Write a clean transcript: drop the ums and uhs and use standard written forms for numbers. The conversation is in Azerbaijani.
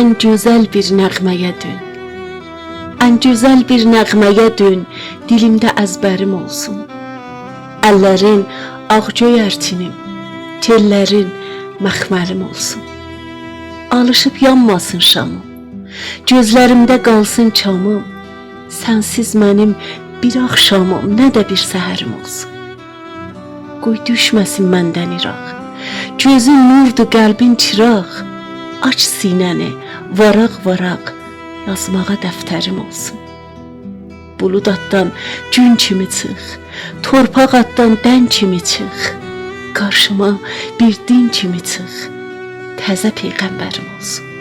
ən gözəl bir nəğməyə dön. Ən gözəl bir nəğməyə dön, dilimdə əzbərim olsun. Əllərin ağgöy ərtinim, tellərin məxmərim olsun. Alışıb yanmasın şamım, gözlərimdə qalsın çamım. Sənsiz mənim bir axşamım, nə də bir səhərim olsun. Qoy düşməsin məndən iraq, gözün nurdur, qəlbin çıraq. Aç sinəni, varaq-varaq, yazmağa dəftərim olsun. Bulud atdan gün kimi çıx, torpaq atdan dən kimi çıx. Qarşıma bir din kimi çıx, təzə peyğəmbərim olsun.